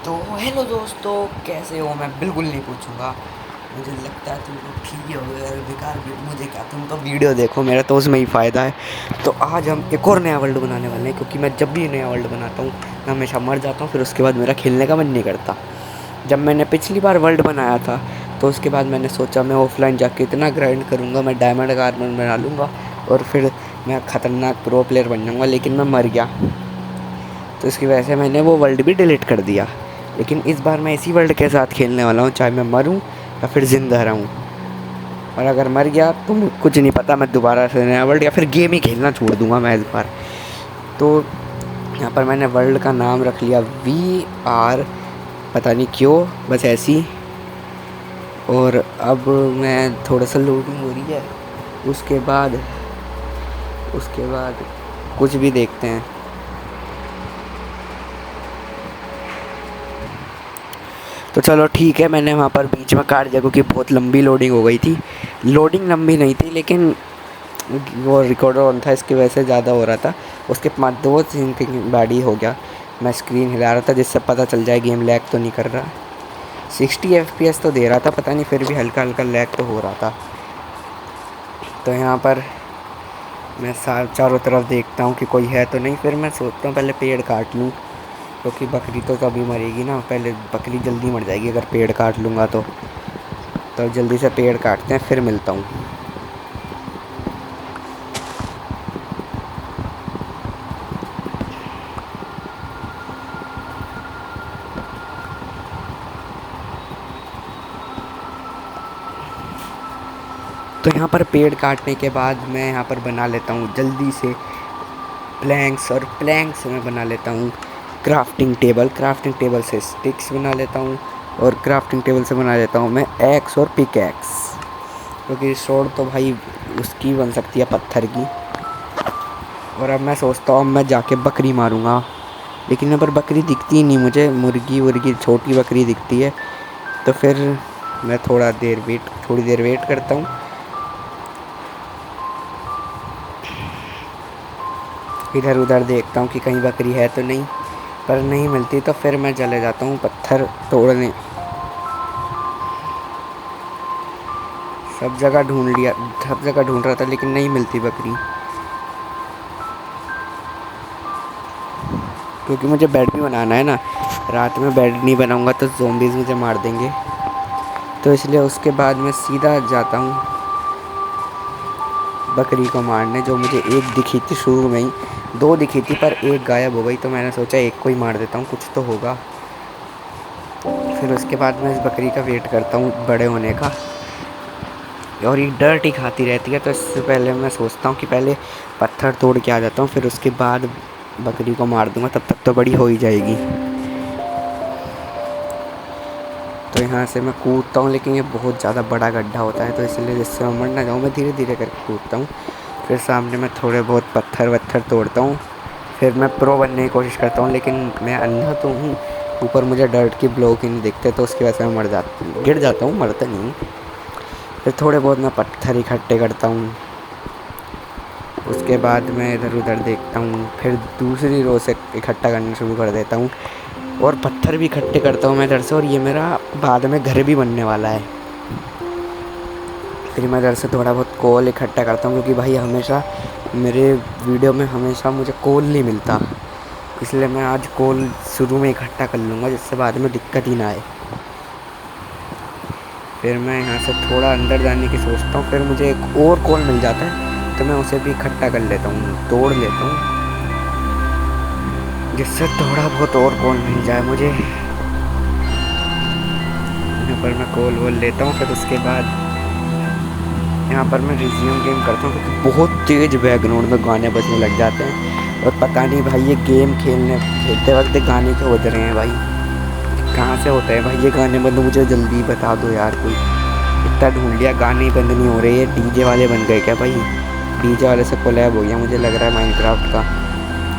तो हेलो दोस्तों, कैसे हो? मैं बिल्कुल नहीं पूछूंगा। मुझे लगता है तुम लोग ठीक ही हो गए। अरे बेकार मुझे क्या, तुम तो वीडियो देखो, मेरा तो उसमें ही फ़ायदा है। तो आज हम एक और नया वर्ल्ड बनाने वाले हैं, क्योंकि मैं जब भी नया वर्ल्ड बनाता हूँ मैं हमेशा मर जाता हूँ, फिर उसके बाद मेरा खेलने का मन नहीं करता। जब मैंने पिछली बार वर्ल्ड बनाया था तो उसके बाद मैंने सोचा मैं ऑफलाइन जाके इतना ग्राइंड करूँगा, मैं डायमंड का आर्मर बना लूँगा और फिर मैं ख़तरनाक प्रो प्लेयर बन जाऊँगा, लेकिन मैं मर गया। तो इसकी वजह से मैंने वो वर्ल्ड भी डिलीट कर दिया। लेकिन इस बार मैं इसी वर्ल्ड के साथ खेलने वाला हूँ, चाहे मैं मरूँ या फिर ज़िंदा रहूँ। और अगर मर गया तो कुछ नहीं पता, मैं दोबारा से नया वर्ल्ड या फिर गेम ही खेलना छोड़ दूँगा मैं इस बार। तो यहाँ पर मैंने वर्ल्ड का नाम रख लिया VR, पता नहीं क्यों, बस ऐसी। और अब मैं थोड़ा सा लोडिंग हो रही है, उसके बाद उसके बाद कुछ भी देखते हैं। तो चलो ठीक है, मैंने वहाँ पर बीच में काट दिया क्योंकि बहुत लंबी लोडिंग हो गई थी। लोडिंग लंबी नहीं थी, लेकिन वो रिकॉर्डर ऑन था, इसकी वजह से ज़्यादा हो रहा था। उसके बाद 2 सीन की बाडी हो गया। मैं स्क्रीन हिला रहा था जिससे पता चल जाए गेम लैग तो नहीं कर रहा। 60 FPS तो दे रहा था, पता नहीं, फिर भी हल्का हल्का लैग तो हो रहा था। तो यहाँ पर मैं चारों तरफ देखता हूँ कि कोई है तो नहीं, फिर मैं सोचता हूँ पहले पेड़ काट लूँ, क्योंकि बकरी तो तभी मरेगी ना, पहले बकरी जल्दी मर जाएगी अगर पेड़ काट लूँगा तो जल्दी से पेड़ काटते हैं, फिर मिलता हूँ। तो यहाँ पर पेड़ काटने के बाद मैं यहाँ पर बना लेता हूँ जल्दी से प्लैंक्स, और प्लैंक से मैं बना लेता हूँ क्राफ्टिंग टेबल। क्राफ्टिंग टेबल से स्टिक्स बना लेता हूँ, और क्राफ्टिंग टेबल से बना लेता हूँ मैं एक्स और पिकैक्स, क्योंकि स्वॉर्ड तो भाई उसकी बन सकती है पत्थर की। और अब मैं सोचता हूँ मैं जाके बकरी मारूँगा, लेकिन यहाँ पर बकरी दिखती ही नहीं मुझे, मुर्गी वुर्गी छोटी बकरी दिखती है। तो फिर मैं थोड़ी देर वेट करता हूँ, इधर उधर देखता हूँ कि कहीं बकरी है तो नहीं, पर नहीं मिलती तो फिर मैं चले जाता हूँ पत्थर तोड़ने। सब जगह ढूंढ रहा था लेकिन नहीं मिलती बकरी, क्योंकि मुझे बेड भी बनाना है ना। रात में बेड नहीं बनाऊंगा तो ज़ॉम्बीज़ मुझे मार देंगे, तो इसलिए उसके बाद मैं सीधा जाता हूँ बकरी को मारने, जो मुझे एक दिखी थी शुरू में ही। 2 दिखी थी पर एक गायब हो गई, तो मैंने सोचा एक को ही मार देता हूँ, कुछ तो होगा। फिर उसके बाद मैं इस बकरी का वेट करता हूँ बड़े होने का, और ये डर्ट ही खाती रहती है, तो इससे पहले मैं सोचता हूँ कि पहले पत्थर तोड़ के आ जाता हूँ, फिर उसके बाद बकरी को मार दूँगा, तब तक तो बड़ी हो ही जाएगी। तो यहाँ से मैं कूदता हूँ, लेकिन ये बहुत ज़्यादा बड़ा गड्ढा होता है, तो इसलिए जिससे मैं मर ना जाऊँ मैं धीरे धीरे करके कूदता हूँ। फिर सामने मैं थोड़े बहुत पत्थर वत्थर तोड़ता हूँ, फिर मैं प्रो बनने की कोशिश करता हूँ, लेकिन मैं अंधा तो हूँ, ऊपर मुझे डर्ट की ब्लॉक ही नहीं दिखते, तो उसकी वजह से मैं गिर जाता हूँ, मरता नहीं हूँ। फिर थोड़े बहुत मैं पत्थर इकट्ठे करता हूँ, उसके बाद मैं इधर उधर देखता हूँ, फिर दूसरी रो से इकट्ठा करना शुरू कर देता हूँ, और पत्थर भी इकट्ठे करता हूँ मैं इधर से। और ये मेरा बाद में घर भी बनने वाला है। फिर मैं इधर से थोड़ा बहुत कोल इकट्ठा करता हूँ, क्योंकि भाई हमेशा मेरे वीडियो में हमेशा मुझे कोल नहीं मिलता, इसलिए मैं आज कोल शुरू में इकट्ठा कर लूँगा, जिससे बाद में दिक्कत ही ना आए। फिर मैं यहाँ से थोड़ा अंदर जाने की सोचता हूँ, फिर मुझे एक और कोल मिल जाता है, तो मैं उसे भी इकट्ठा कर लेता हूँ, तोड़ लेता हूँ, जिससे थोड़ा बहुत और कोल मिल जाए मुझे। यहाँ पर मैं कोल वोल लेता हूँ, फिर उसके बाद यहाँ पर मैं रिज्यूम गेम करता हूँ, क्योंकि बहुत तेज़ बैकग्राउंड में गाने बजने लग जाते हैं, और पता नहीं भाई ये गेम खेलते वक्त गाने क्यों बज रहे हैं भाई, कहाँ से होता है भाई ये गाने बंद, मुझे जल्दी बता दो यार कोई। इतना ढूंढ लिया, गाने ही बंद नहीं हो रहे, ये डीजे वाले बन गए क्या भाई? डीजे वाले से कोलैब हो गया मुझे लग रहा है माइनक्राफ्ट का।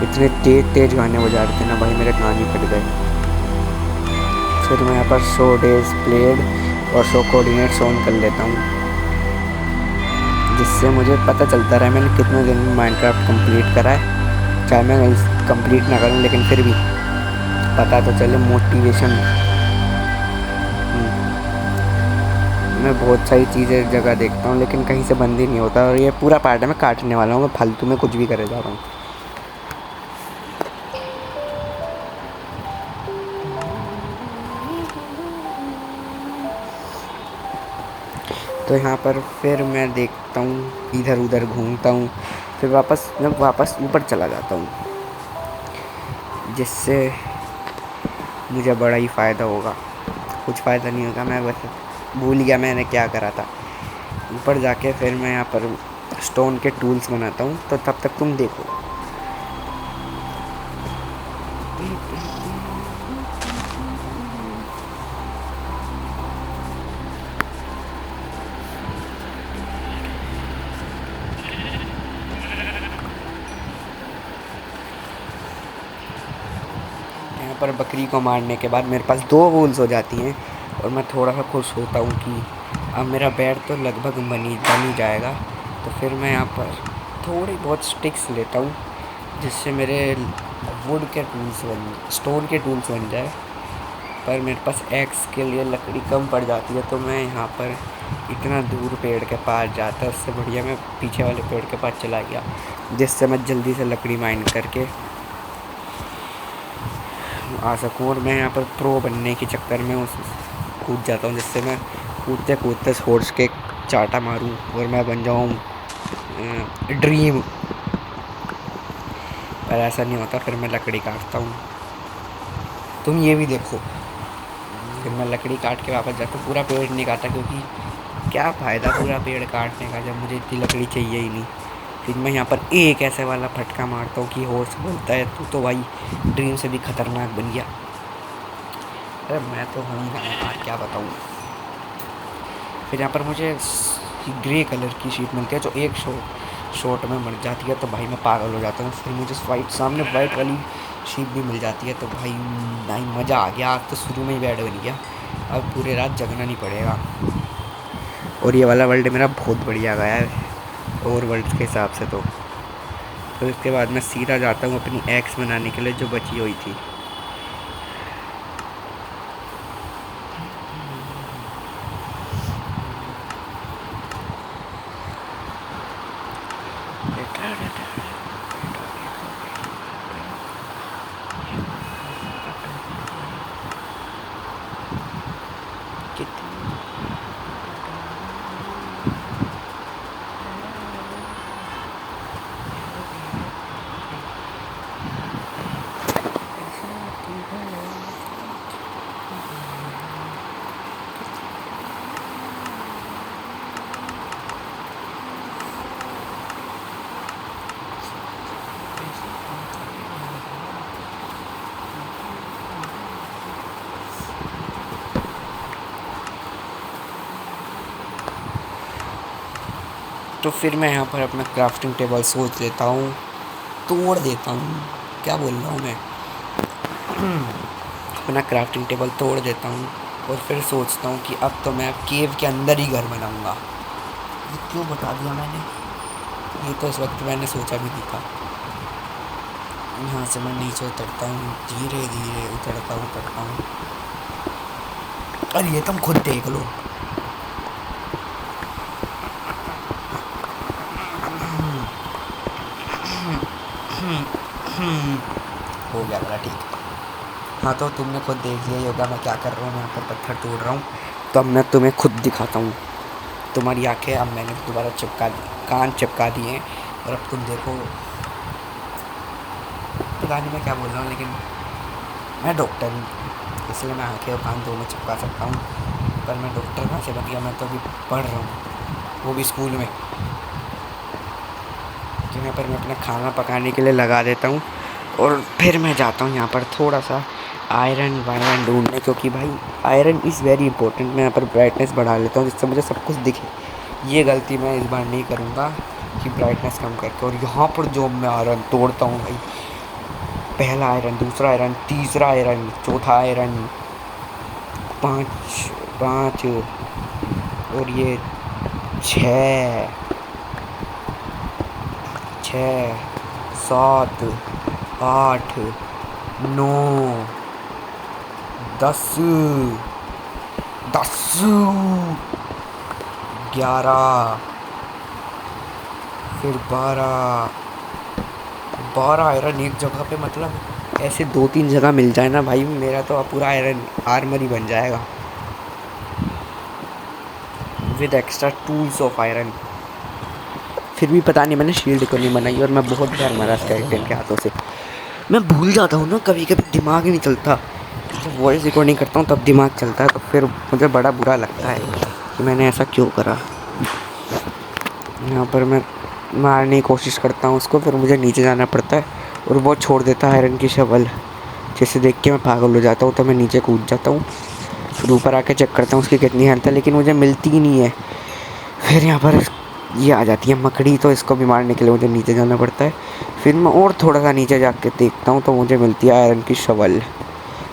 इतने तेज तेज गाने बजा रहे थे ना भाई, मेरे कान ही फट गए। फिर मैं यहाँ पर शो डेज प्लेड और शो कोऑर्डिनेट्स ऑन कर लेता हूँ, जिससे मुझे पता चलता रहा मैंने कितने दिन में माइनक्राफ्ट कंप्लीट करा है, चाहे मैं कंप्लीट ना करूँ लेकिन फिर भी। पता तो चले मोटिवेशन। मैं बहुत सारी चीज़ें जगह देखता हूँ लेकिन कहीं से बंद ही नहीं होता, और ये पूरा पार्ट है मैं काटने वाला हूँ, मैं फालतू में कुछ भी करे जा रहा हूँ। तो यहाँ पर फिर मैं देखता हूँ, इधर उधर घूमता हूँ, फिर मैं वापस ऊपर चला जाता हूँ, जिससे मुझे बड़ा ही फ़ायदा होगा। कुछ फ़ायदा नहीं होगा, मैं बस भूल गया मैंने क्या करा था। ऊपर जाके फिर मैं यहाँ पर स्टोन के टूल्स बनाता हूँ, तो तब तक तुम देखो। यहाँ पर बकरी को मारने के बाद मेरे पास 2 वूल्स हो जाती हैं, और मैं थोड़ा सा खुश होता हूँ कि अब मेरा बेड तो लगभग बन ही जाएगा। तो फिर मैं यहाँ पर थोड़ी बहुत स्टिक्स लेता हूँ, जिससे मेरे वुड के टूल्स स्टोन के टूल्स बन जाए। पर मेरे पास एक्स के लिए लकड़ी कम पड़ जाती है, तो मैं यहाँ पर इतना दूर पेड़ के पास जाता, उससे बढ़िया मैं पीछे वाले पेड़ के पास चला गया, जिससे मैं जल्दी से लकड़ी माइन करके आ सकूँ। और मैं यहाँ पर प्रो बनने के चक्कर में उस कूद जाता हूँ, जिससे मैं कूदते कूदते सोर्स के चाटा मारूँ और मैं बन जाऊँ ड्रीम। पर ऐसा नहीं होता, फिर मैं लकड़ी काटता हूँ। तुम ये भी देखो, फिर मैं लकड़ी काट के वापस जाता हूँ, पूरा पेड़ नहीं काटा, क्योंकि क्या फ़ायदा पूरा पेड़ काटने का जब मुझे इतनी लकड़ी चाहिए ही नहीं। फिर मैं यहाँ पर एक ऐसे वाला फटका मारता हूँ कि होश बोलता है तू तो भाई ड्रीम से भी खतरनाक बन गया। अरे मैं तो हूँ ना यार, क्या बताऊँ। फिर यहाँ पर मुझे ग्रे कलर की शीट मिलती है, जो एक शॉट में मर जाती है, तो भाई मैं पागल हो जाता हूँ। फिर मुझे सामने वाइट वाली शीट भी मिल जाती है, तो भाई नहीं, मज़ा आ गया। आज तो शुरू में ही बेड बन गया, अब पूरी रात जगना नहीं पड़ेगा। और ये वाला वर्ल्ड मेरा बहुत बढ़िया गया है और वर्ल्ड के हिसाब से। तो फिर उसके बाद मैं सीधा जाता हूँ अपनी एक्स बनाने के लिए, जो बची हुई थी। तो फिर मैं यहाँ पर अपना क्राफ्टिंग टेबल सोच लेता हूँ, तोड़ देता हूँ, क्या बोल रहा हूँ मैं। अपना क्राफ्टिंग टेबल तोड़ देता हूँ और फिर सोचता हूँ कि अब तो मैं केव के अंदर ही घर बनाऊँगा। ये क्यों बता दिया मैंने, ये तो इस वक्त मैंने सोचा भी नहीं था। यहाँ से मैं नीचे उतरता हूँ, धीरे धीरे उतरता हूँ। और ये तुम खुद देख लो। हो गया मेरा ठीक। हाँ तो तुमने खुद देख लिया होगा मैं क्या कर रहा हूँ, मैं यहाँ पर पत्थर तोड़ रहा हूँ। तो अब मैं तुम्हें खुद दिखाता हूँ। तुम्हारी आंखें अब मैंने दोबारा चिपका दी, कान चिपका दिए हैं, और अब तुम देखो। पता नहीं मैं क्या बोल रहा हूँ, लेकिन मैं डॉक्टर हूँ, इसलिए मैं आंखें और कान दोनों चिपका सकता हूँ। पर मैं डॉक्टर कहाँ से बन गया, मैं तो अभी पढ़ रहा हूँ, वो भी स्कूल में। तो यहाँ पर मैं अपना खाना पकाने के लिए लगा देता हूँ, और फिर मैं जाता हूँ यहाँ पर थोड़ा सा आयरन वायरन ढूंढने, क्योंकि भाई आयरन इज़ वेरी इंपॉर्टेंट। मैं यहाँ पर ब्राइटनेस बढ़ा लेता हूँ, जिससे मुझे सब कुछ दिखे। ये गलती मैं इस बार नहीं करूँगा कि ब्राइटनेस कम करके। और यहाँ पर जो मैं आयरन तोड़ता हूँ भाई, पहला आयरन, दूसरा आयरन, तीसरा आयरन, चौथा आयरन, पाँच और ये छः, 7, 8, 9, 10, 10, 11, फिर 12, 12 आयरन एक जगह पे, मतलब ऐसे 2-3 जगह मिल जाए ना भाई, मेरा तो पूरा आयरन आर्मर ही बन जाएगा with extra tools of iron. फिर भी पता नहीं मैंने शील्ड क्यों नहीं बनाई, और मैं बहुत बार मरा स्केलेटन के हाथों से। मैं भूल जाता हूँ ना, कभी कभी दिमाग ही नहीं चलता। जब वॉइस रिकॉर्डिंग करता हूँ तब दिमाग चलता है, तो फिर मुझे बड़ा बुरा लगता है कि मैंने ऐसा क्यों करा। यहाँ पर मैं मारने की कोशिश करता हूँ उसको, फिर मुझे नीचे जाना पड़ता है और वो छोड़ देता है आयरन की शवल। जिसे देख के मैं पागल हो जाता हूँ, तो मैं नीचे कूद जाता हूँ, फिर ऊपर आके चेक करता हूँ उसकी कितनी हेल्थ है, लेकिन मुझे मिलती ही नहीं है। फिर यहाँ पर ये आ जाती है मकड़ी, तो इसको भी मारने के लिए मुझे नीचे जाना पड़ता है। फिर मैं और थोड़ा सा नीचे जाके देखता हूँ, तो मुझे मिलती है आयरन की शवल,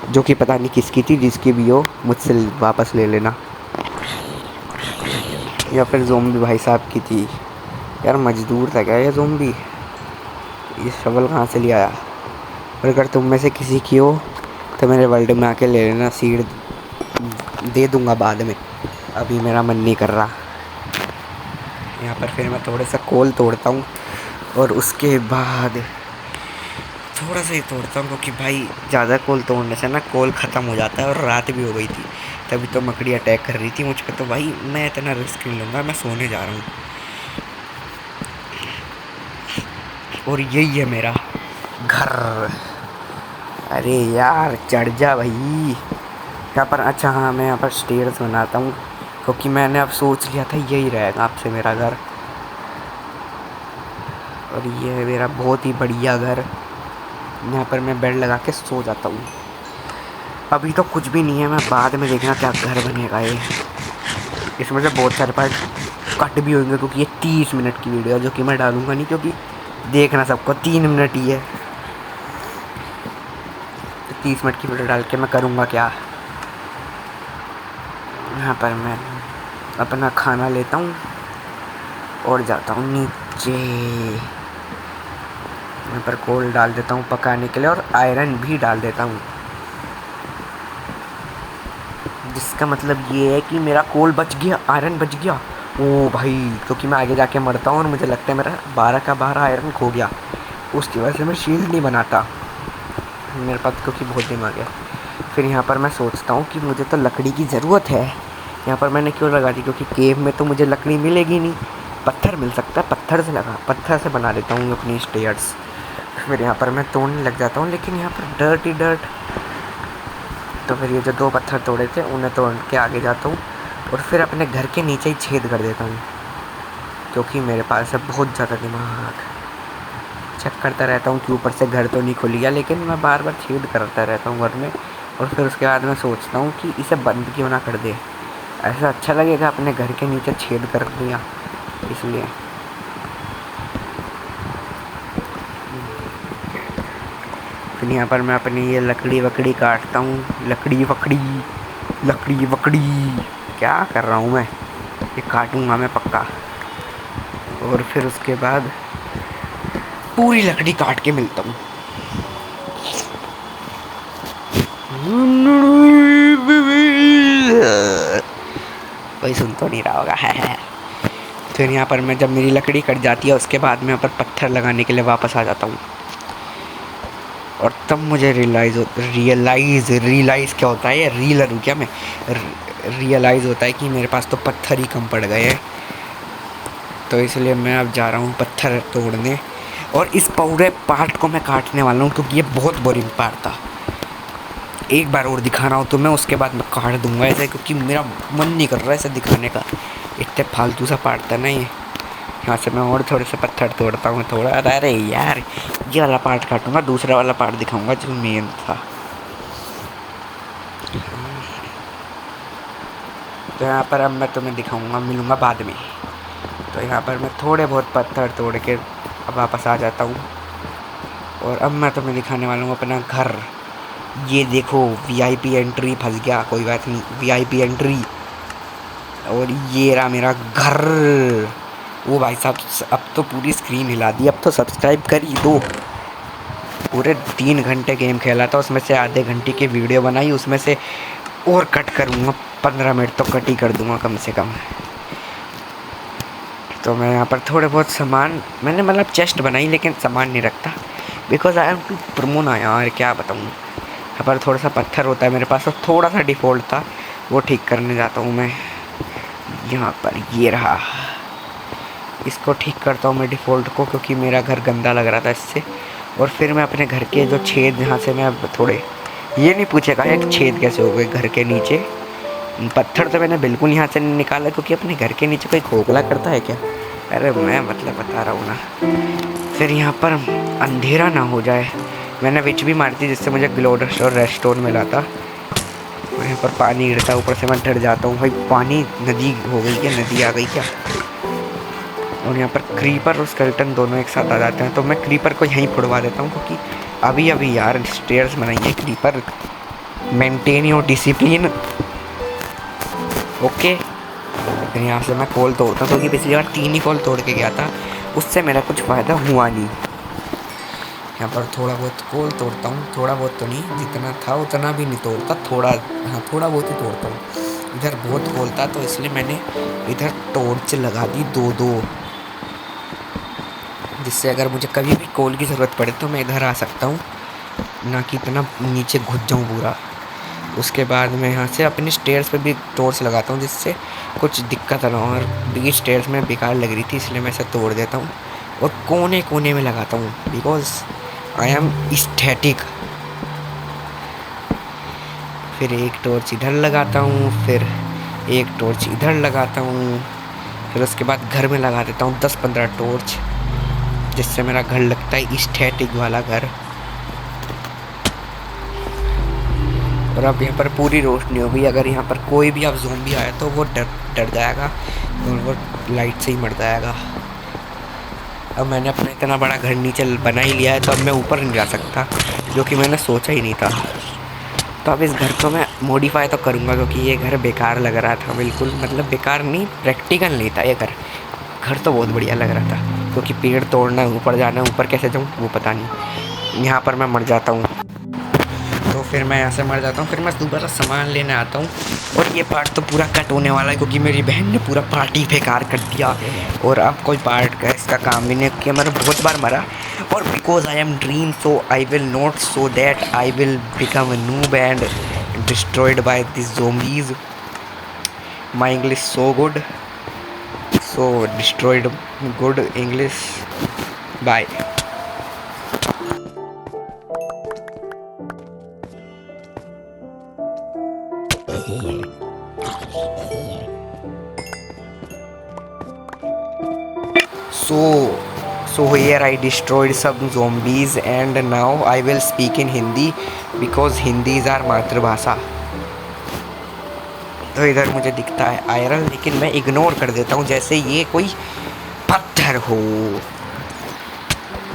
जो कि पता नहीं किसकी थी, जिसकी भी हो मुझसे वापस ले लेना। या फिर ज़ोंबी भाई साहब की थी। यार मजदूर था क्या ये ज़ोंबी? ये शवल कहाँ से ले आया? और अगर तुम में से किसी की हो तो मेरे वर्ल्ड में आके ले लेना, सीड दे दूँगा बाद में, अभी मेरा मन नहीं कर रहा। यहाँ पर फिर मैं थोड़ा सा कोल तोड़ता हूँ, और उसके बाद थोड़ा सा ही तोड़ता हूँ, क्योंकि भाई ज़्यादा कोल तोड़ने से ना कोल ख़त्म हो जाता है, और रात भी हो गई थी तभी तो मकड़ी अटैक कर रही थी मुझ पर। तो भाई मैं इतना रिस्क नहीं लूँगा, मैं सोने जा रहा हूँ। और यही है मेरा घर। अरे यार चढ़ जा भाई यहाँ पर। अच्छा हाँ, मैं यहाँ पर स्टेयर्स बनाता हूँ, क्योंकि मैंने अब सोच लिया था यही रहेगा आपसे मेरा घर। और ये है मेरा बहुत ही बढ़िया घर। यहाँ पर मैं बेड लगा के सो जाता हूँ। अभी तो कुछ भी नहीं है, मैं बाद में देखना क्या घर बनेगा ये। इसमें से बहुत सारे पार्ट कट भी होंगे, क्योंकि ये 30 मिनट की वीडियो है, जो कि मैं डालूंगा नहीं, क्योंकि देखना सबको 3 मिनट ही है। 30 मिनट की वीडियो डाल के मैं करूँगा क्या? यहाँ पर मैं अपना खाना लेता हूँ और जाता हूँ नीचे। यहाँ पर कोल डाल देता हूँ पकाने के लिए, और आयरन भी डाल देता हूँ, जिसका मतलब ये है कि मेरा कोल बच गया, आयरन बच गया। ओ भाई, क्योंकि मैं आगे जाके मरता हूँ और मुझे लगता है मेरा 12 का 12 आयरन खो गया, उसकी वजह से मैं शील्ड नहीं बनाता मेरे पास, क्योंकि बहुत दिमाग है। फिर यहाँ पर मैं सोचता हूँ कि मुझे तो लकड़ी की ज़रूरत है। यहाँ पर मैंने क्यों लगा दी? क्योंकि केव में तो मुझे लकड़ी मिलेगी नहीं, पत्थर मिल सकता है, पत्थर से बना लेता हूँ अपनी स्टेयर्स। फिर यहाँ पर मैं तोड़ने लग जाता हूँ, लेकिन यहाँ पर डर्ट ही डर्ट। तो फिर ये जो 2 पत्थर तोड़े थे उन्हें तोड़ के आगे जाता हूँ, और फिर अपने घर के नीचे ही छेद कर देता हूँ, क्योंकि मेरे पास है बहुत ज़्यादा दिमाग। चेक करता रहता हूँ कि ऊपर से घर तो नहीं खुल गया, लेकिन मैं बार बार छेद करता रहता हूँ घर में। और फिर उसके बाद मैं सोचता हूँ कि इसे बंद क्यों ना कर दे, ऐसा अच्छा लगेगा अपने घर के नीचे छेद कर दिया, इसलिए। फिर यहाँ पर मैं अपनी ये लकड़ी वकड़ी काटता हूँ। लकड़ी वकड़ी क्या कर रहा हूँ मैं? ये काटूँगा मैं पक्का। और फिर उसके बाद पूरी लकड़ी काट के मिलता हूँ। कोई सुन तो नहीं रहा होगा है। फिर यहाँ पर मैं जब मेरी लकड़ी कट जाती है, उसके बाद मैं यहाँ पर पत्थर लगाने के लिए वापस आ जाता हूँ, और तब मुझे रियलाइज़ क्या होता है? ये रीलर हूँ क्या मैं? रियलाइज़ होता है कि मेरे पास तो पत्थर ही कम पड़ गए हैं। तो इसलिए मैं अब जा रहा हूँ पत्थर तोड़ने, और इस पूरे पार्ट को मैं काटने वाला हूँ, क्योंकि ये बहुत बोरिंग पार्ट था। एक बार और दिखाना हो तो मैं उसके बाद मैं काट दूँगा ऐसे, क्योंकि मेरा मन नहीं कर रहा है ऐसे दिखाने का। इतने फालतू सा पार्ट था ना ये। यहाँ से मैं और थोड़े से पत्थर तोड़ता हूँ थोड़ा। अरे यार, ये वाला पार्ट काटूँगा, दूसरा वाला पार्ट दिखाऊँगा जो मेन था। तो यहाँ पर अब मैं तुम्हें दिखाऊँगा, मिलूँगा बाद में। तो यहाँ पर मैं थोड़े बहुत पत्थर तोड़ के अब वापस आ जाता हूँ, और अब मैं तुम्हें दिखाने वाला हूँ अपना घर। ये देखो, वीआईपी एंट्री, फंस गया, कोई बात नहीं, वीआईपी एंट्री। और ये रहा मेरा घर। वो भाई साहब, अब तो पूरी स्क्रीन हिला दी, अब तो सब्सक्राइब कर ही दो। पूरे 3 घंटे गेम खेला था, उसमें से आधे घंटे की वीडियो बनाई, उसमें से और कट करूँगा, 15 मिनट तो कट ही कर दूँगा कम से कम। तो मैं यहाँ पर थोड़े बहुत सामान मैंने मतलब चेस्ट बनाई, लेकिन सामान नहीं रखता बिकॉज आई एम टू प्रमोन आया यार, क्या बताऊँ। यहाँ पर थोड़ा सा पत्थर होता है मेरे पास, और थोड़ा सा डिफ़ॉल्ट था, वो ठीक करने जाता हूँ मैं। यहाँ पर ये रहा, इसको ठीक करता हूँ मैं डिफ़ॉल्ट को, क्योंकि मेरा घर गंदा लग रहा था इससे। और फिर मैं अपने घर के जो छेद जहाँ से मैं अब थोड़े, ये नहीं पूछेगा एक छेद कैसे हो गए घर के नीचे। पत्थर तो मैंने बिल्कुल यहाँ से नहीं निकाला, क्योंकि अपने घर के नीचे कोई खोखला करता है क्या। अरे मैं मतलब बता रहा हूँ ना। फिर यहाँ पर अंधेरा ना हो जाए, मैंने विच भी मारी थी जिससे मुझे ग्लोडस और रेस्टोन मिला था। और यहाँ पर पानी गिरता है ऊपर से, मैं डर जाता हूँ भाई, पानी नदी हो गई क्या, नदी आ गई क्या। और यहाँ पर क्रीपर और स्केलेटन दोनों एक साथ आ जाते हैं, तो मैं क्रीपर को यहीं फुड़वा देता हूँ, क्योंकि अभी अभी यार स्टेयर्स बनाइए creeper, maintain your discipline. Okay, फिर यहाँ से मैं कोल तोड़ता हूँ, क्योंकि पिछली बार 3 ही कोल तोड़ के गया था, उससे मेरा कुछ फ़ायदा हुआ नहीं। यहाँ पर थोड़ा बहुत कोल तोड़ता हूँ, थोड़ा बहुत तो नहीं, जितना था उतना भी नहीं तोड़ता, थोड़ा, हाँ थोड़ा बहुत ही तोड़ता हूँ। इधर बहुत कोल था, तो इसलिए मैंने इधर टॉर्च लगा दी 2-2, जिससे अगर मुझे कभी भी कोल की ज़रूरत पड़े तो मैं इधर आ सकता हूँ, ना कि इतना नीचे घुस जाऊँ पूरा। उसके बाद मैं यहाँ से अपनी स्टेयर्स पे भी टॉर्च लगाता हूँ, जिससे कुछ दिक्कत ना हो। और बीच स्टेयर्स में बेकार लग रही थी, इसलिए मैं इसे तोड़ देता हूँ और कोने कोने में लगाता हूँ, बिकॉज आई एम एस्थेटिक। फिर एक टॉर्च इधर लगाता हूँ, फिर एक टॉर्च इधर लगाता हूँ, फिर उसके बाद घर में लगा देता हूँ 10-15 टॉर्च, जिससे मेरा घर लगता है एस्थेटिक वाला घर। और अब यहाँ पर पूरी रोशनी हो गई, अगर यहाँ पर कोई भी अब ज़ोंबी आया तो वो डर जाएगा और वो लाइट से ही मर जाएगा। अब मैंने अपना इतना बड़ा घर नीचे बना ही लिया है, तो अब मैं ऊपर नहीं जा सकता, जो कि मैंने सोचा ही नहीं था। तो अब इस घर को मैं मॉडिफाई तो करूँगा, क्योंकि ये घर बेकार लग रहा था बिल्कुल, मतलब बेकार नहीं, प्रैक्टिकल नहीं था ये घर। घर तो बहुत बढ़िया लग रहा था, क्योंकि पेड़ तोड़ना, ऊपर जाना, ऊपर कैसे जाऊँ वो पता नहीं। यहाँ पर मैं मर जाता हूँ, तो फिर मैं यहाँ से मर जाता हूँ, फिर मैं दोबारा सामान लेने आता हूँ। और ये पार्ट तो पूरा कट होने वाला है, क्योंकि मेरी बहन ने पूरा पार्टी बेकार कर दिया, और अब कोई पार्ट का इसका काम भी नहीं किया। मैंने बहुत बार मरा, और because I am dream, so I will not, so that I will become a noob and destroyed by this zombies. My English so good, so destroyed good English, bye. So here I destroyed some zombies, and now I will speak in Hindi because Hindi is our मातृभाषा। तो इधर मुझे दिखता है iron, लेकिन मैं ignore कर देता हूँ, जैसे ये कोई पत्थर हो,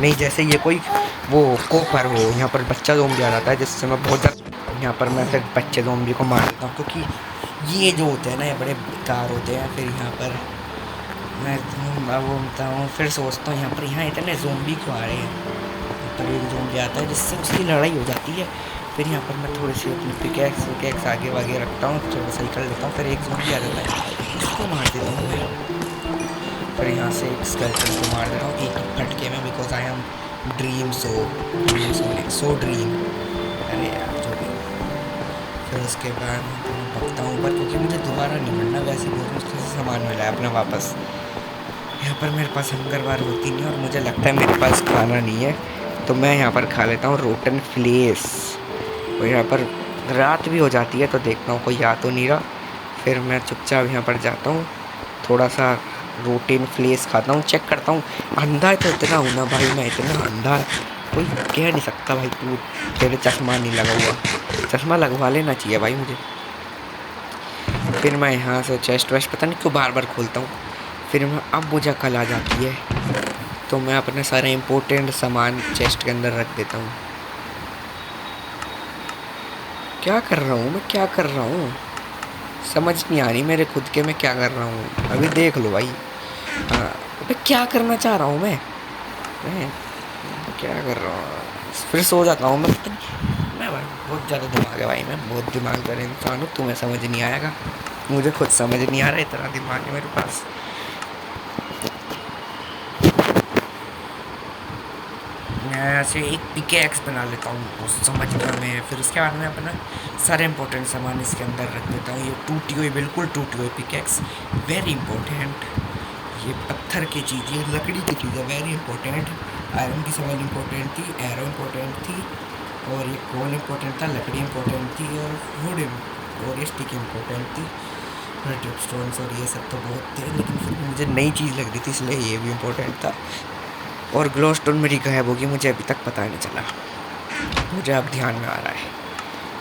नहीं जैसे ये कोई वो कोपर हो। यहाँ पर बच्चा ज़ोंबी आ जाता है, जिससे मैं बहुत ज़्यादा, यहाँ पर मैं फिर बच्चे ज़ोंबी को मार देता हूँ, क्योंकि ये जो होते हैं ना, ये बड़े बेकार होते हैं। फिर यहाँ पर मैं घूमता हूँ, फिर सोचता हूँ यहाँ इतने ज़ोंबी क्यों आ रहे हैं। यहाँ पर एक ज़ोंबी आता है, जिससे उसकी लड़ाई हो जाती है। फिर यहाँ पर मैं थोड़ी सी अपनी पिकैक्स आगे वागे रखता हूँ, थोड़ा सही कर लेता हूँ, फिर एक ज़ोंबी आ जाता है, उसको मार देता हूँ मैं। फिर यहाँ से एक स्केलेटन को मार देता हूँ एक फटके में, because I am dream, so dream. अरे यार जो भी। फिर उसके बाद मैं भगता हूँ ऊपर, क्योंकि मुझे दोबारा नहीं मरना, वैसे बहुत मुश्किल से सामान मिला है अपना वापस। यहाँ पर मेरे पास हंगर बार होती नहीं, और मुझे लगता है मेरे पास खाना नहीं है, तो मैं यहाँ पर खा लेता हूँ रोटन फ्लेस। और यहाँ पर रात भी हो जाती है, तो देखता हूँ कोई आ तो नहीं रहा। फिर मैं चुपचाप यहाँ पर जाता हूँ, थोड़ा सा रोटन फ्लेस खाता हूँ, चेक करता हूँ। अंधा है तो इतना हूँ ना भाई, मैं इतना अंधा कोई कह नहीं सकता भाई, तू तेरे चश्मा नहीं लगा हुआ, चश्मा लगवा लेना चाहिए भाई मुझे। फिर मैं यहाँ से चेस्ट वेस्ट पता नहीं क्यों बार बार खोलता हूँ। फिर मैं, अब मुझे कल आ जाती है, तो मैं अपने सारे इम्पोर्टेंट सामान चेस्ट के अंदर रख देता हूँ। क्या कर रहा हूँ मैं, क्या कर रहा हूँ, समझ नहीं आ रही मेरे खुद के मैं क्या कर रहा हूँ। अभी देख लो भाई। हाँ, अबे क्या करना चाह रहा हूँ मैं क्या कर रहा हूँ। फिर सो जाता हूँ मैं भाई बहुत ज़्यादा दिमाग है भाई, मैं बहुत दिमाग वाला इंसान हूँ, तुम्हें समझ नहीं आएगा, मुझे खुद समझ नहीं आ रहा, इतना दिमाग है मेरे पास। मैं ऐसे एक पिकेक्स बना लेता हूँ उस समझने में, फिर उसके बाद में अपना सारे इंपॉर्टेंट सामान इसके अंदर रख देता हूँ। ये टूटी हुई, बिल्कुल टूटी हुई पिकेक्स, वेरी इंपॉर्टेंट। ये पत्थर की चीज़, ये लकड़ी की चीज़ है, वेरी इंपॉर्टेंट। आयरन की समझ इंपॉर्टेंट थी, एरो इंपॉर्टेंट थी, और ये कोल इंपॉर्टेंट था, लकड़ी इंपॉर्टेंट थी, और वुड और ये स्टिक इंपॉर्टेंट थी। रेड स्टोन्स और ये सब तो बहुत थे, लेकिन फिर भी मुझे नई चीज़ लग रही थी, इसलिए ये भी इम्पोर्टेंट था। और ग्लो स्टोन मेरी गायब होगी, मुझे अभी तक पता नहीं चला। मुझे अब ध्यान में आ रहा है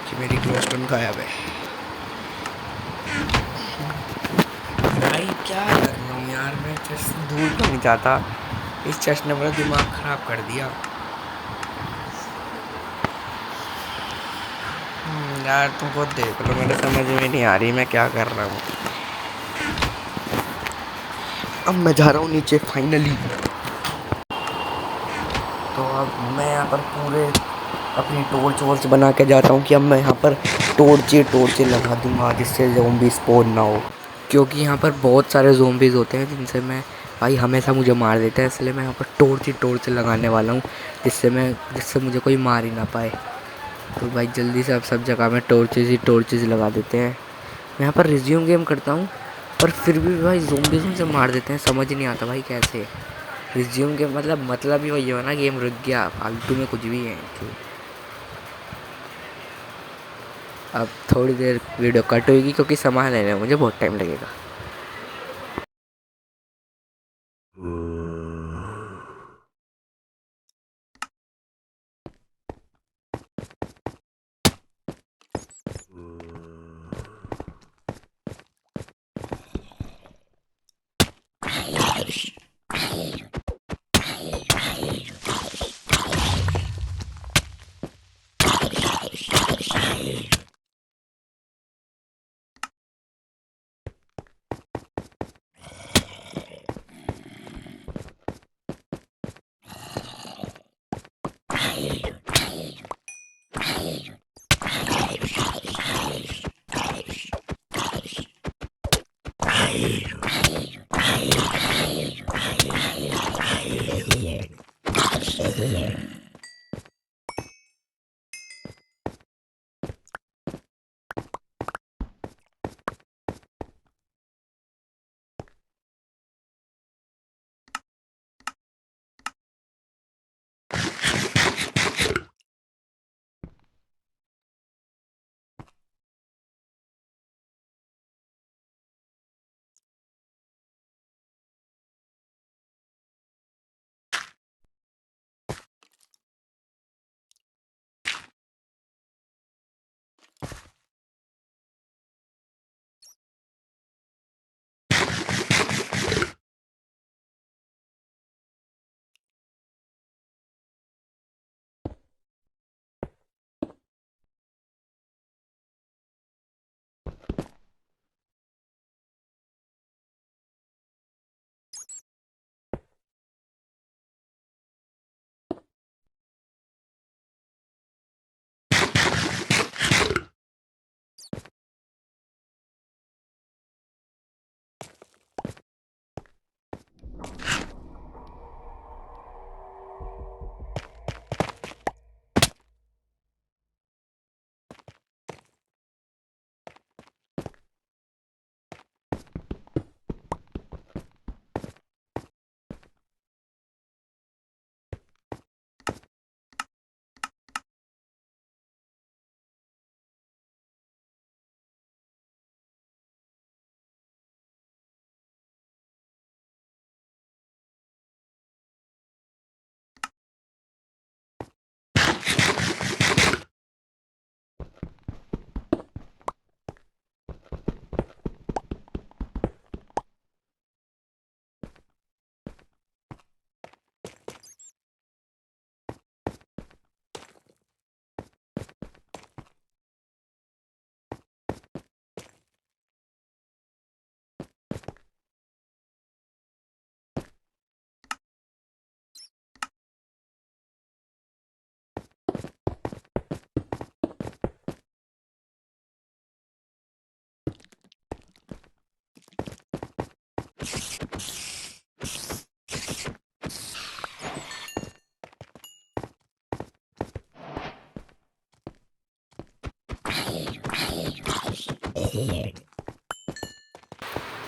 कि मेरी ग्लो स्टोन गायब है। भाई क्या कर रहा हूँ यार, मैं चेस्ट दूर तो नहीं जाता, इस चेस्ट ने मेरा दिमाग ख़राब कर दिया। यार तुम खुद देख लो, मेरे समझ में नहीं आ रही मैं क्या कर रहा हूँ। अब मैं जा रहा हूँ नीचे फाइनली। तो अब मैं यहाँ पर पूरे अपनी टॉर्च वॉर्च बना के जाता हूँ कि अब मैं यहाँ पर टॉर्चे लगा दूँगा जिससे ज़ॉम्बी स्पॉन ना हो, क्योंकि यहाँ पर बहुत सारे ज़ॉम्बीज़ होते हैं जिनसे मैं भाई हमेशा मुझे मार देते हैं, इसलिए मैं यहाँ पर टॉर्च लगाने वाला हूँ जिससे मुझे कोई मार ही ना पाए। तो भाई जल्दी से अब सब जगह में टॉर्चेज लगा देते हैं। मैं यहाँ पर रिज्यूम गेम करता हूँ, पर फिर भी भाई ज़ॉम्बीज़ मुझे मार देते हैं, समझ नहीं आता भाई कैसे। रिज्यूम गेम मतलब ही वही है ना, गेम रुक गया, फालतू में कुछ भी है। अब थोड़ी देर वीडियो कट होगी क्योंकि सामान लेने में मुझे बहुत टाइम लगेगा।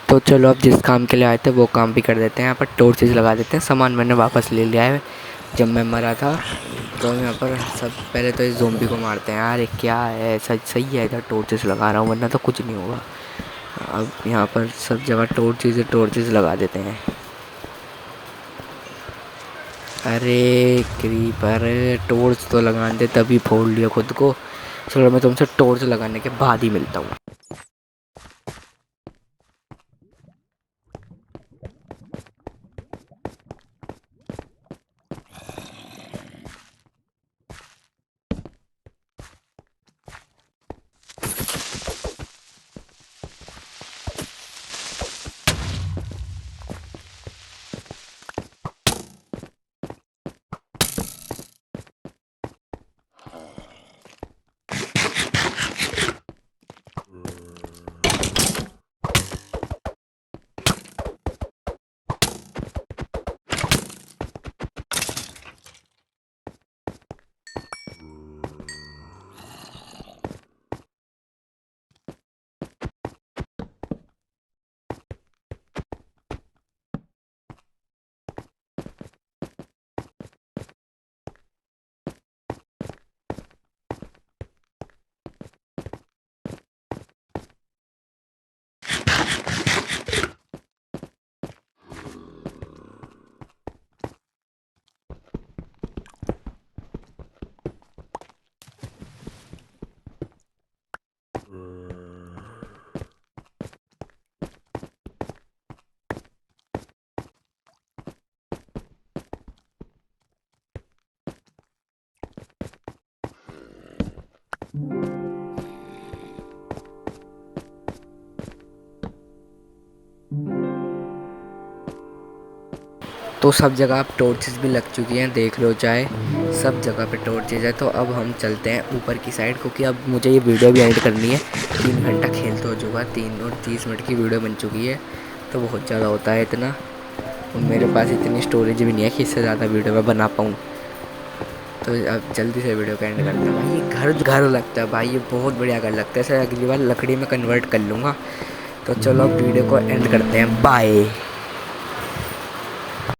तो चलो अब जिस काम के लिए आए थे वो काम भी कर देते हैं। यहाँ पर टॉर्चेस लगा देते हैं। सामान मैंने वापस ले लिया है। जब मैं मरा था तो यहाँ पर सब पहले तो इस ज़ोंबी को मारते हैं। यार ये क्या है, सच सही है इधर टॉर्चेस लगा रहा हूँ, वरना तो कुछ नहीं होगा। अब यहाँ पर सब जगह टॉर्चेस लगा देते हैं। अरे क्रीपर, टॉर्च तो लगाने दे, तभी फोड़ लिया खुद को। चलो मैं तुमसे टॉर्च लगाने के बाद ही मिलता हूँ। तो सब जगह अब टॉर्चेस भी लग चुकी हैं, देख लो चाहे सब जगह पे टॉर्चेस है। तो अब हम चलते हैं ऊपर की साइड, क्योंकि अब मुझे ये वीडियो भी एडिट करनी है। 3 घंटा खेल तो हो चुका है, 3 और 30 मिनट की वीडियो बन चुकी है, तो बहुत ज़्यादा होता है इतना। और मेरे पास इतनी स्टोरेज भी नहीं है कि इससे ज़्यादा वीडियो मैं बना पाऊँ। तो अब जल्दी से वीडियो का एंड करते हैं। भाई ये घर लगता है भाई, ये बहुत बढ़िया घर लगता है। इसे अगली बार लकड़ी में कन्वर्ट कर लूँगा। तो चलो अब वीडियो को एंड करते हैं, बाय।